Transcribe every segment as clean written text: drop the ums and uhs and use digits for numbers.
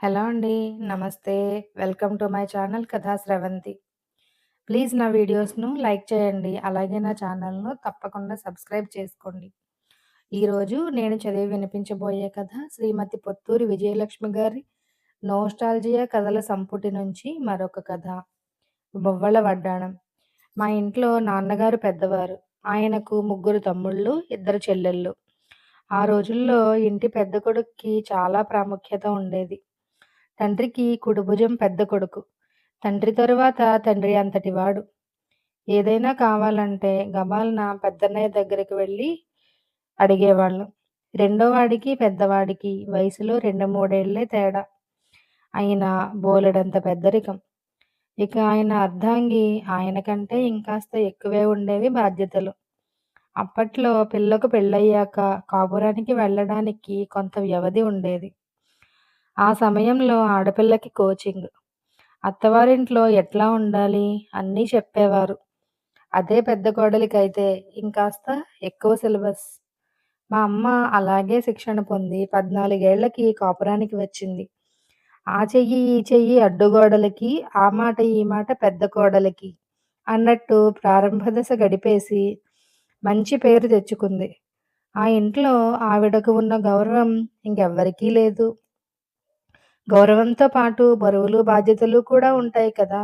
Hello అండి. నమస్తే. Welcome to my channel కథా స్రవంతి. ప్లీజ్ నా వీడియోస్‌ను లైక్ చేయండి. అలాగే నా ఛానల్‌ను తప్పకుండా సబ్స్క్రైబ్ చేసుకోండి. ఈరోజు నేను చదివి వినిపించబోయే కథ శ్రీమతి పొత్తూరి విజయలక్ష్మి గారి నోస్టాల్జియా కథల సంపుటి నుంచి మరొక కథ. బొవ్వల వడ్డాణం. మా ఇంట్లో నాన్నగారు పెద్దవారు. ఆయనకు ముగ్గురు తమ్ముళ్ళు, ఇద్దరు చెల్లెళ్ళు. ఆ రోజుల్లో ఇంటి పెద్ద కొడుక్కి చాలా ప్రాముఖ్యత ఉండేది. తండ్రికి కుడిభుజం పెద్ద కొడుకు. తండ్రి తరువాత తండ్రి అంతటివాడు. ఏదైనా కావాలంటే గబాల్న పెద్దన్నయ్య దగ్గరికి వెళ్ళి అడిగేవాళ్ళం. రెండోవాడికి పెద్దవాడికి వయసులో 2, 3 ఏళ్లే తేడా. అయినా బోలెడంత పెద్దరికం. ఇక ఆయన అర్ధాంగి, ఆయన కంటే ఇంకాస్త ఎక్కువే ఉండేవి బాధ్యతలు. అప్పట్లో పిల్లకు పెళ్ళయ్యాక కాపురానికి వెళ్ళడానికి కొంత వ్యవధి ఉండేది. ఆ సమయంలో ఆడపిల్లకి కోచింగ్. అత్తవారింట్లో ఎట్లా ఉండాలి అన్నీ చెప్పేవారు. అదే పెద్ద కోడలికైతే ఇంకాస్త ఎక్కువ సిలబస్. మా అమ్మ అలాగే శిక్షణ పొంది 14 ఏళ్లకి కాపురానికి వచ్చింది. ఆ చెయ్యి, ఈ చెయ్యి అడ్డుగోడలకి, ఆ మాట, ఈ మాట పెద్ద కోడలికి అన్నట్టు ప్రారంభ దశ గడిపేసి మంచి పేరు తెచ్చుకుంది. ఆ ఇంట్లో ఆవిడకు ఉన్న గౌరవం ఇంకెవ్వరికీ లేదు. గౌరవంతో పాటు బరువులు, బాధ్యతలు కూడా ఉంటాయి కదా!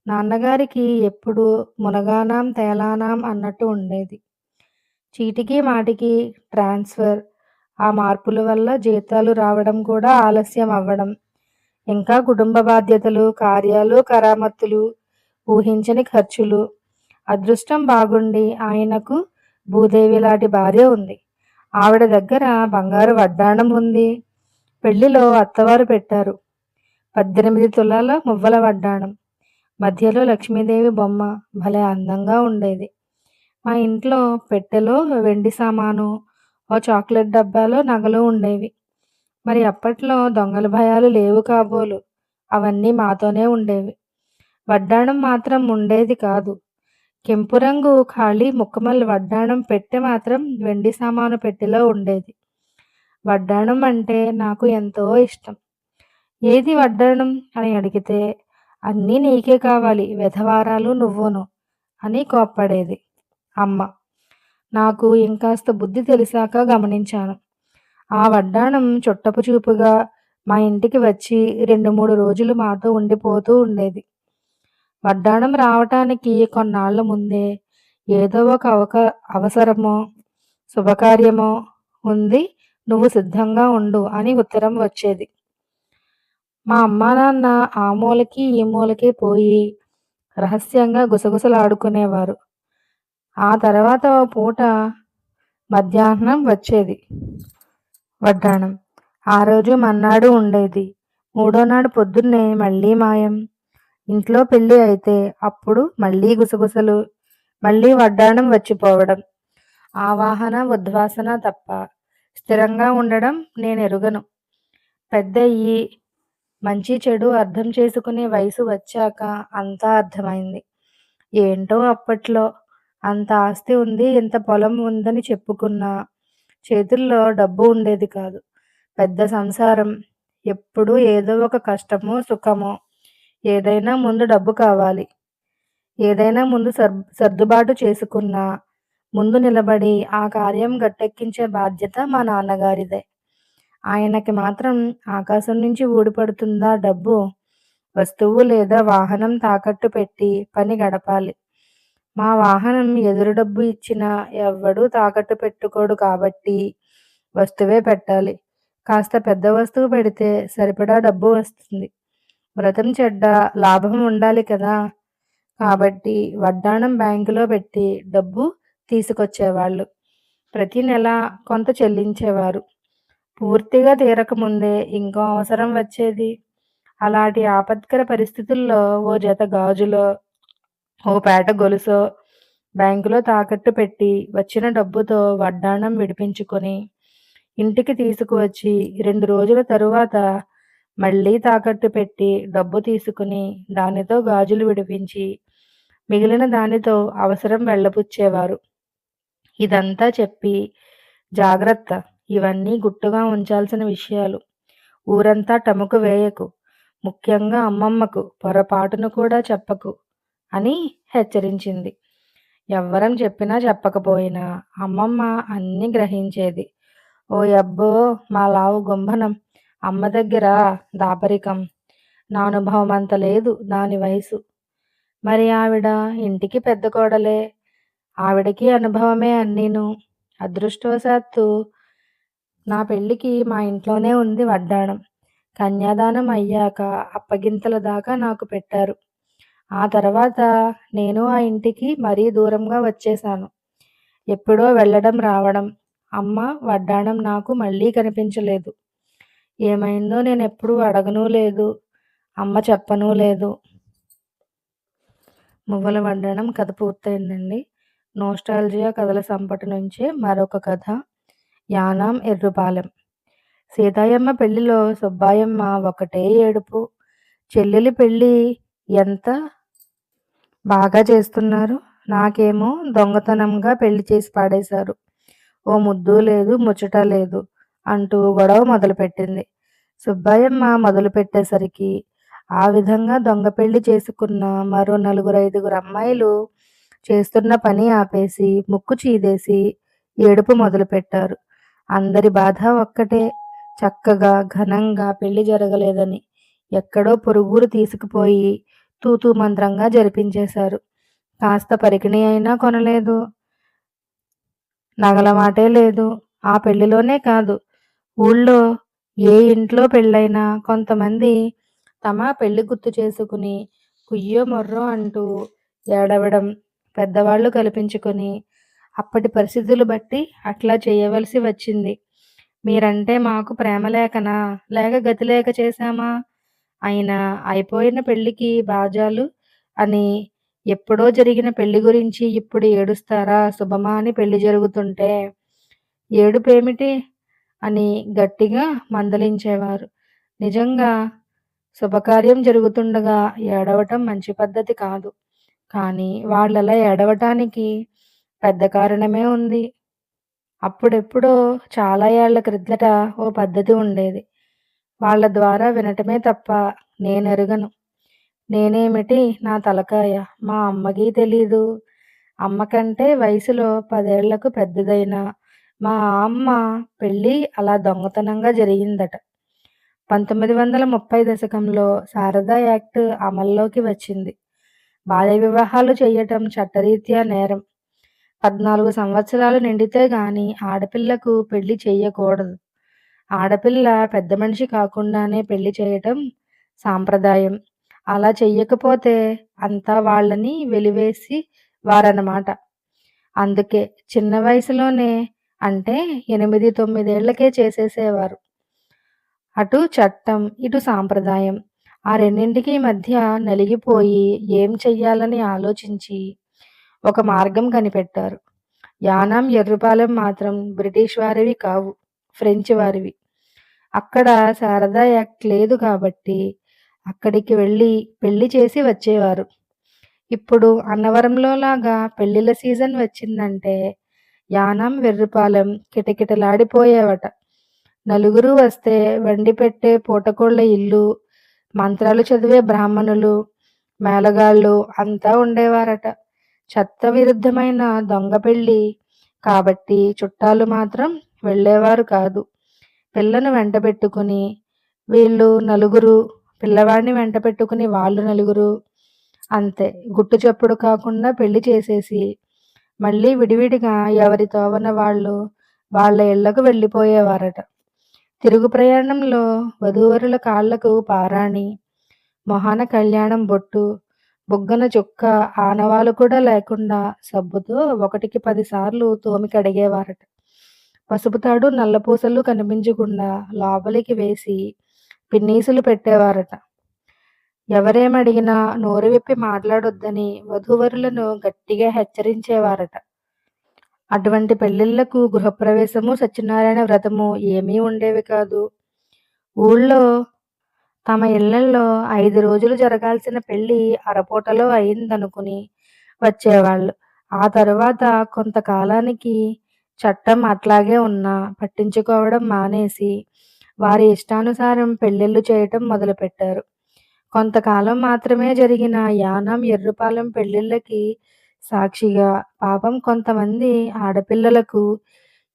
నాన్నగారికి ఎప్పుడూ మునగానాం తేలానాం అన్నట్టు ఉండేది. చీటికి మాటికి ట్రాన్స్‌ఫర్. ఆ మార్పుల వల్ల జీతాలు రావడం కూడా ఆలస్యం అవ్వడం. ఇంకా కుటుంబ బాధ్యతలు, కార్యాలు, కరామత్తులు, ఊహించని ఖర్చులు. అదృష్టం బాగుండి ఆయనకు భూదేవిలాంటి భార్య ఉంది. ఆవిడ దగ్గర బంగారు వడ్డాణం ఉంది. పెళ్లిలో అత్తవారు పెట్టారు. 18 తులాల మువ్వల వడ్డాణం. మధ్యలో లక్ష్మీదేవి బొమ్మ భలే అందంగా ఉండేది. మా ఇంట్లో పెట్టెలో వెండి సామాను, ఓ చాక్లెట్ డబ్బాలో నగలు ఉండేవి. మరి అప్పట్లో దొంగల భయాలు లేవు కాబోలు. అవన్నీ మాతోనే ఉండేవి. వడ్డాణం మాత్రం ఉండేది కాదు. కెంపు రంగు ఖాళీ ముక్కమల్ వడ్డాణం పెట్టె మాత్రం వెండి సామాను పెట్టెలో ఉండేది. వడ్డాణం అంటే నాకు ఎంతో ఇష్టం. ఏది వడ్డాణం అని అడిగితే, అన్నీ నీకే కావాలి వెధవారాలు నువ్వును అని కోప్పడేది అమ్మ. నాకు ఇంకాస్త బుద్ధి తెలిసాక గమనించాను. ఆ వడ్డాణం చుట్టపు చూపుగా మా ఇంటికి వచ్చి 2, 3 రోజులు మాతో ఉండిపోతూ ఉండేది. వడ్డాణం రావటానికి కొన్నాళ్ల ముందే ఏదో ఒక అవసరమో, శుభకార్యమో ఉంది, నువ్వు సిద్ధంగా ఉండు అని ఉత్తరం వచ్చేది. మా అమ్మానాన్న ఆ మూలకి, ఈ మూలకి పోయి రహస్యంగా గుసగుసలాడుకునేవారు. ఆ తర్వాత ఓ పూట మధ్యాహ్నం వచ్చేది వడ్డాణం. ఆ రోజు మర్నాడు ఉండేది. మూడో నాడు పొద్దున్నే మళ్ళీ మాయం. ఇంట్లో పెళ్లి అయితే అప్పుడు మళ్ళీ గుసగుసలు, మళ్ళీ వడ్డాణం వచ్చిపోవడం. ఆవాహన, ఉద్వాసన తప్ప స్థిరంగా ఉండడం నేనెరుగను. పెద్దయ్యి, మంచి చెడు అర్థం చేసుకునే వయసు వచ్చాక అంతా అర్థమైంది. ఏంటో అప్పట్లో అంత ఆస్తి ఉంది, ఇంత పొలం ఉందని చెప్పుకున్నా చేతుల్లో డబ్బు ఉండేది కాదు. పెద్ద సంసారం. ఎప్పుడూ ఏదో ఒక కష్టమో, సుఖమో. ఏదైనా ముందు డబ్బు కావాలి. ఏదైనా ముందు సర్దుబాటు చేసుకున్నా ముందు నిలబడి ఆ కార్యం గట్టెక్కించే బాధ్యత మా నాన్నగారిదే. ఆయనకి మాత్రం ఆకాశం నుంచి ఊడిపడుతుందా డబ్బు? వస్తువు లేదా వాహనం తాకట్టు పెట్టి పని గడపాలి. మా వాహనం ఎదురు డబ్బు ఇచ్చినా ఎవ్వడూ తాకట్టు పెట్టుకోడు కాబట్టి వస్తువే పెట్టాలి. కాస్త పెద్ద వస్తువు పెడితే సరిపడా డబ్బు వస్తుంది. వ్రతం చెడ్డ లాభం ఉండాలి కదా! కాబట్టి వడ్డాణం బ్యాంకులో పెట్టి డబ్బు తీసుకొచ్చేవాళ్ళు. ప్రతి నెల కొంత చెల్లించేవారు. పూర్తిగా తీరకముందే ఇంకో అవసరం వచ్చేది. అలాంటి ఆపత్కర పరిస్థితుల్లో ఓ జత గాజులో, ఓ పేట గొలుసో బ్యాంకులో తాకట్టు పెట్టి వచ్చిన డబ్బుతో వడ్డాణం విడిపించుకొని ఇంటికి తీసుకువచ్చి 2 రోజుల తరువాత మళ్ళీ తాకట్టు పెట్టి డబ్బు తీసుకుని దానితో గాజులు విడిపించి మిగిలిన దానితో అవసరం వెళ్ళబుచ్చేవారు. ఇదంతా చెప్పి, జాగ్రత్త, ఇవన్నీ గుట్టుగా ఉంచాల్సిన విషయాలు. ఊరంతా టముకు వేయకు. ముఖ్యంగా అమ్మమ్మకు పొరపాటున కూడా చెప్పకు అని హెచ్చరించింది. ఎవ్వరం చెప్పినా చెప్పకపోయినా అమ్మమ్మ అన్నీ గ్రహించేది. ఓయబ్బో! మా లావు గుంభనం. అమ్మ దగ్గర దాపరికం. నా అనుభవం అంత లేదు దాని వయసు. మరి ఆవిడ ఇంటికి పెద్ద కోడలే. ఆవిడకి అనుభవమే అన్నీను. అదృష్టవశాత్తు నా పెళ్ళికి మా ఇంట్లోనే ఉంది వడ్డాణం. కన్యాదానం అయ్యాక అప్పగింతల దాకా నాకు పెట్టారు. ఆ తర్వాత నేను ఆ ఇంటికి మరీ దూరంగా వచ్చేశాను. ఎప్పుడో వెళ్ళడం రావడం. అమ్మ వడ్డాణం నాకు మళ్ళీ కనిపించలేదు. ఏమైందో నేనెప్పుడూ అడగనూ లేదు. అమ్మ చెప్పనూ లేదు. మువ్వల వడ్డాణం కథ పూర్తయిందండి. నోస్టాల్జియా కథల సంపుటి నుంచే మరొక కథ. యానాం ఎర్రుపాలెం. సీతాయమ్మ పెళ్లిలో సుబ్బాయమ్మ ఒకటే ఏడుపు. చెల్లెలి పెళ్లి ఎంత బాగా చేస్తున్నారు. నాకేమో దొంగతనంగా పెళ్లి చేసి పాడేశారు. ఓ ముద్దు లేదు, ముచ్చట లేదు అంటూ గొడవ మొదలుపెట్టింది. సుబ్బాయమ్మ మొదలుపెట్టేసరికి ఆ విధంగా దొంగ పెళ్లి చేసుకున్న మరో 4, 5 అమ్మాయిలు చేస్తున్న పని ఆపేసి ముక్కు చీదేసి ఏడుపు మొదలుపెట్టారు. అందరి బాధ ఒక్కటే, చక్కగా ఘనంగా పెళ్లి జరగలేదని. ఎక్కడో పొరుగురు తీసుకుపోయి తూతూ మంత్రంగా జరిపించేశారు. కాస్త పరికిణి అయినా కొనలేదు. నగల మాటే లేదు. ఆ పెళ్లిలోనే కాదు, ఊళ్ళో ఏ ఇంట్లో పెళ్ళైనా కొంతమంది తమ పెళ్లి గుర్తు చేసుకుని కుయ్యో మొర్రో అంటూ ఏడవడం పెద్దవాళ్ళు కల్పించుకొని అప్పటి పరిస్థితులు బట్టి అట్లా చేయవలసి వచ్చింది. మీరంటే మాకు ప్రేమ లేకనా, లేక గతి లేక చేశామా? అయినా అయిపోయిన పెళ్లికి బాజాలు అని ఎప్పుడో జరిగిన పెళ్లి గురించి ఇప్పుడు ఏడుస్తారా శుభమా అని పెళ్లి జరుగుతుంటే? ఏడుపేమిటి అని గట్టిగా మందలించేవారు. నిజంగా శుభకార్యం జరుగుతుండగా ఏడవటం మంచి పద్ధతి కాదు. కానీ వాళ్ళలా ఏడవటానికి పెద్ద కారణమే ఉంది. అప్పుడెప్పుడో చాలా ఏళ్ల క్రిందట ఓ పద్ధతి ఉండేది. వాళ్ళ ద్వారా వినటమే తప్ప నేనెరుగను. నేనేమిటి నా తలకాయ, మా అమ్మకి తెలీదు. అమ్మకంటే వయసులో 10 ఏళ్లకు పెద్దదైన మా అమ్మ పెళ్ళి అలా దొంగతనంగా జరిగిందట. 1930 దశకంలో శారదా యాక్ట్ అమల్లోకి వచ్చింది. బాల్య వివాహాలు చెయ్యటం చట్టరీత్యా నేరం. 14 సంవత్సరాలు నిండితే గాని ఆడపిల్లకు పెళ్లి చెయ్యకూడదు. ఆడపిల్ల పెద్ద మనిషి కాకుండానే పెళ్లి చేయటం సాంప్రదాయం. అలా చెయ్యకపోతే అంతా వాళ్ళని వెలివేసి వారన్నమాట. అందుకే చిన్న వయసులోనే, అంటే 8, 9 ఏళ్లకే చేసేసేవారు. అటు చట్టం, ఇటు సాంప్రదాయం. ఆ రెండింటికి మధ్య నలిగిపోయి ఏం చెయ్యాలని ఆలోచించి ఒక మార్గం కనిపెట్టారు. యానాం ఎర్రుపాలెం మాత్రం బ్రిటిష్ వారివి కావు, ఫ్రెంచ్ వారివి. అక్కడ శారదా యాక్ట్ లేదు కాబట్టి అక్కడికి వెళ్ళి పెళ్లి చేసి వచ్చేవారు. ఇప్పుడు అన్నవరంలో లాగా పెళ్లిళ్ళ సీజన్ వచ్చిందంటే యానాం వెర్రుపాలెం కిటకిటలాడిపోయేవట. నలుగురు వస్తే వండి పెట్టే పూటకోళ్ళ ఇల్లు, మంత్రాలు చదివే బ్రాహ్మణులు, మేళగాళ్ళు అంతా ఉండేవారట. చట్ట విరుద్ధమైన దొంగ పెళ్లి కాబట్టి చుట్టాలు మాత్రం వెళ్ళేవారు కాదు. పిల్లను వెంటబెట్టుకుని వీళ్ళు నలుగురు, పిల్లవాడిని వెంటబెట్టుకుని వాళ్ళు నలుగురు, అంతే గుట్టు చప్పుడు కాకుండా పెళ్లి చేసేసి మళ్ళీ విడివిడిగా ఎవరి తోవన వాళ్ళు వాళ్ళ ఇళ్లకు వెళ్ళిపోయేవారట. తిరుగు ప్రయాణంలో వధూవరుల కాళ్లకు పారాణి, మొహాన కళ్యాణం బొట్టు, బుగ్గన చుక్క ఆనవాలు కూడా లేకుండా సబ్బుతో 1కి 10 సార్లు తోమి కడిగేవారట. పసుపు తాడు నల్లపూసలు కనిపించకుండా లోపలికి వేసి పిన్నీసులు పెట్టేవారట. ఎవరేమడిగినా నోరు విప్పి మాట్లాడొద్దని వధూవరులను గట్టిగా హెచ్చరించేవారట. అటువంటి పెళ్లిళ్లకు గృహప్రవేశము, సత్యనారాయణ వ్రతము ఏమీ ఉండేవి కాదు. ఊళ్ళో తమ ఇళ్లల్లో 5 రోజులు జరగాల్సిన పెళ్లి అరపూటలో అయిందనుకుని వచ్చేవాళ్ళు. ఆ తరువాత కొంతకాలానికి చట్టం అట్లాగే ఉన్నా పట్టించుకోవడం మానేసి వారి ఇష్టానుసారం పెళ్ళిళ్ళు చేయటం మొదలుపెట్టారు. కొంతకాలం మాత్రమే జరిగిన యానాం, ఎర్రుపాలెం పెళ్ళిళ్ళకి సాక్షిగా పాపం కొంతమంది ఆడపిల్లలకు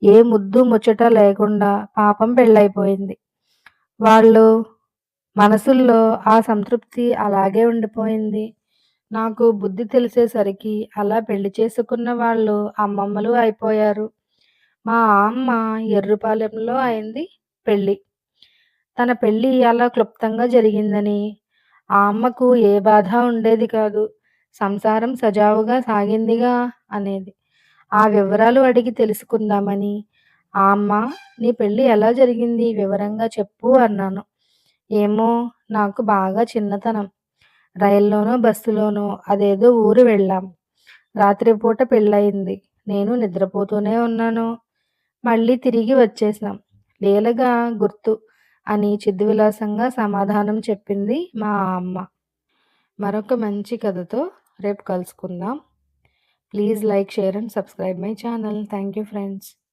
ఏ ముద్దు ముచ్చట లేకుండా పాపం పెళ్ళైపోయింది. వాళ్ళు మనసుల్లో ఆ సంతృప్తి అలాగే ఉండిపోయింది. నాకు బుద్ధి తెలిసేసరికి అలా పెళ్లి చేసుకున్న వాళ్ళు అమ్మమ్మలు అయిపోయారు. మా అమ్మ ఎర్రుపాలెంలో అయింది పెళ్లి. తన పెళ్లి అలా క్లుప్తంగా జరిగిందని, ఆ అమ్మకు ఏ బాధ ఉండేది కాదు. సంసారం సజావుగా సాగిందిగా అనేది. ఆ వివరాలు అడిగి తెలుసుకుందామని, ఆ అమ్మ నీ పెళ్లి ఎలా జరిగింది వివరంగా చెప్పు అన్నాను. ఏమో నాకు బాగా చిన్నతనం. రైల్లోనో, బస్సులోనో అదేదో ఊరు వెళ్ళాం. రాత్రిపూట పెళ్ళయింది. నేను నిద్రపోతూనే ఉన్నాను. మళ్ళీ తిరిగి వచ్చేసాం. లీలగా గుర్తు అని చిద్విలాసంగా సమాధానం చెప్పింది మా అమ్మ. మరొక మంచి కథతో రేపు కలుసుకుందాం. Please like, share and subscribe my channel. Thank you friends.